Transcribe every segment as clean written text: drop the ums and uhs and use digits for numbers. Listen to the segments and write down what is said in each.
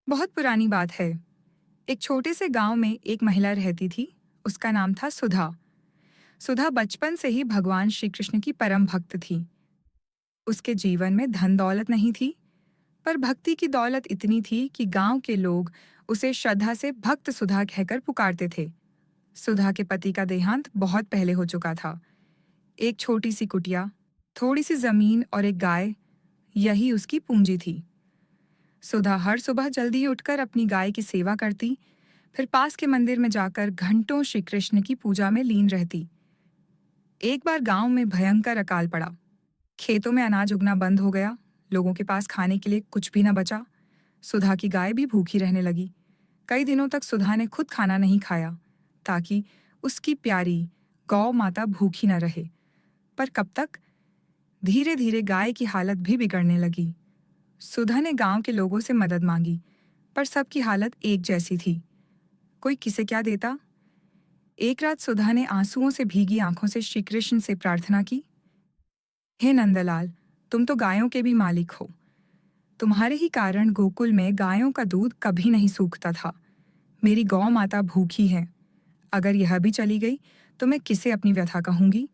बहुत पुरानी बात है। एक छोटे से गांव में एक महिला रहती थी। उसका नाम था सुधा। सुधा बचपन से ही भगवान श्री कृष्ण की परम भक्त थी। उसके जीवन में धन दौलत नहीं थी, पर भक्ति की दौलत इतनी थी कि गांव के लोग उसे श्रद्धा से भक्त सुधा कहकर पुकारते थे। सुधा के पति का देहांत बहुत पहले हो चुका था। एक छोटी सी कुटिया, थोड़ी सी जमीन और एक गाय, यही उसकी पूंजी थी। सुधा हर सुबह जल्दी उठकर अपनी गाय की सेवा करती, फिर पास के मंदिर में जाकर घंटों श्री कृष्ण की पूजा में लीन रहती। एक बार गांव में भयंकर अकाल पड़ा। खेतों में अनाज उगना बंद हो गया। लोगों के पास खाने के लिए कुछ भी न बचा। सुधा की गाय भी भूखी रहने लगी। कई दिनों तक सुधा ने खुद खाना नहीं खाया, ताकि उसकी प्यारी गौ माता भूखी न रहे। पर कब तक? धीरे धीरे गाय की हालत भी बिगड़ने लगी। सुधा ने गांव के लोगों से मदद मांगी, पर सबकी हालत एक जैसी थी। कोई किसे क्या देता? एक रात सुधा ने आंसुओं से भीगी आंखों से श्री कृष्ण से प्रार्थना की, हे नंदलाल, तुम तो गायों के भी मालिक हो। तुम्हारे ही कारण गोकुल में गायों का दूध कभी नहीं सूखता था। मेरी गौ माता भूखी है। अगर यह भी चली गई तो मैं किसे अपनी व्यथा कहूंगी?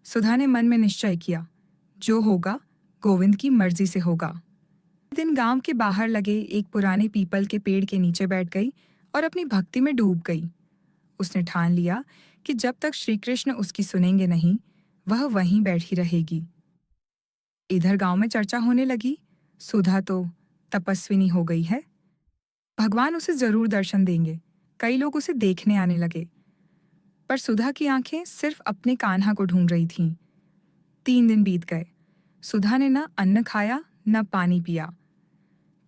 सुधा ने मन में निश्चय किया, जो होगा गोविंद की मर्जी से होगा। एक दिन गांव के बाहर लगे एक पुराने पीपल के पेड़ के नीचे बैठ गई और अपनी भक्ति में डूब गई। उसने ठान लिया कि जब तक श्री कृष्ण उसकी सुनेंगे नहीं, वह वहीं बैठी रहेगी। इधर गांव में चर्चा होने लगी, सुधा तो तपस्विनी हो गई है, भगवान उसे जरूर दर्शन देंगे। कई लोग उसे देखने आने लगे, पर सुधा की आंखें सिर्फ अपने कान्हा को ढूंढ रही थीं। 3 दिन बीत गए। सुधा ने न अन्न खाया न पानी पिया।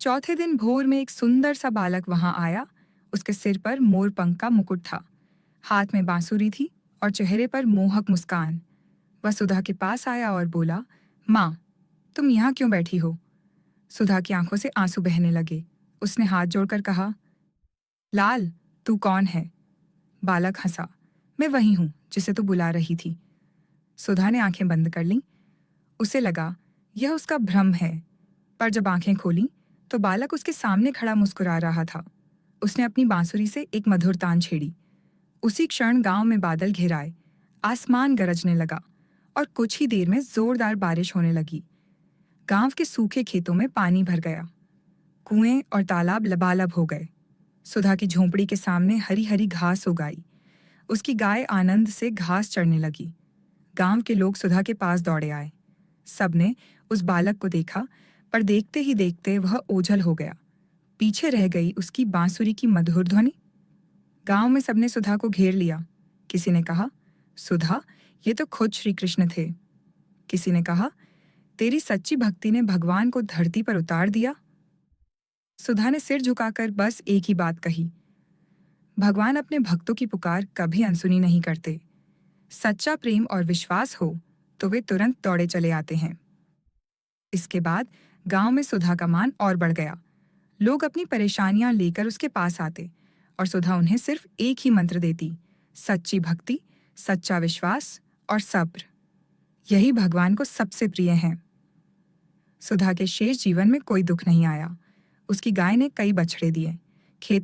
चौथे दिन भोर में एक सुंदर सा बालक वहां आया। उसके सिर पर मोर पंख का मुकुट था, हाथ में बांसुरी थी और चेहरे पर मोहक मुस्कान। वह सुधा के पास आया और बोला, माँ, तुम यहाँ क्यों बैठी हो? सुधा की आंखों से आंसू बहने लगे। उसने हाथ जोड़कर कहा, लाल, तू कौन है? बालक हंसा, मैं वही हूं जिसे तू बुला रही थी। सुधा ने आंखें बंद कर लीं। उसे लगा यह उसका भ्रम है, पर जब आंखें खोली तो बालक उसके सामने खड़ा मुस्कुरा रहा था। उसने अपनी बांसुरी से एक मधुर तान छेड़ी। उसी क्षण गांव में बादल घिर आए, आसमान गरजने लगा और कुछ ही देर में जोरदार बारिश होने लगी। गांव के सूखे खेतों में पानी भर गया। कुएं और तालाब लबालब हो गए। सुधा की झोंपड़ी के सामने हरी हरी घास उग आई। उसकी गाय आनंद से घास चरने लगी। गांव के लोग सुधा के पास दौड़े आए। सबने उस बालक को देखा, पर देखते ही देखते वह ओझल हो गया। पीछे रह गई उसकी बांसुरी की मधुर ध्वनि। गांव में सबने सुधा को घेर लिया। किसी ने कहा, सुधा, ये तो खुद श्री कृष्ण थे। किसी ने कहा, तेरी सच्ची भक्ति ने भगवान को धरती पर उतार दिया। सुधा ने सिर झुकाकर बस एक ही बात कही, भगवान अपने भक्तों की पुकार कभी अनसुनी नहीं करते। सच्चा प्रेम और विश्वास हो तो वे तुरंत दौड़े चले आते हैं। इसके बाद गांव में सुधा का मान और बढ़ गया। लोग अपनी परेशानियां लेकर उसके पास आते और सुधा उन्हें सिर्फ एक ही मंत्र देती, सच्ची भक्ति, सच्चा विश्वास और सब्र। यही भगवान को सबसे प्रिय है। सुधा के शेष जीवन में कोई दुख नहीं आया। उसकी गाय ने कई बछड़े दिए। खेतों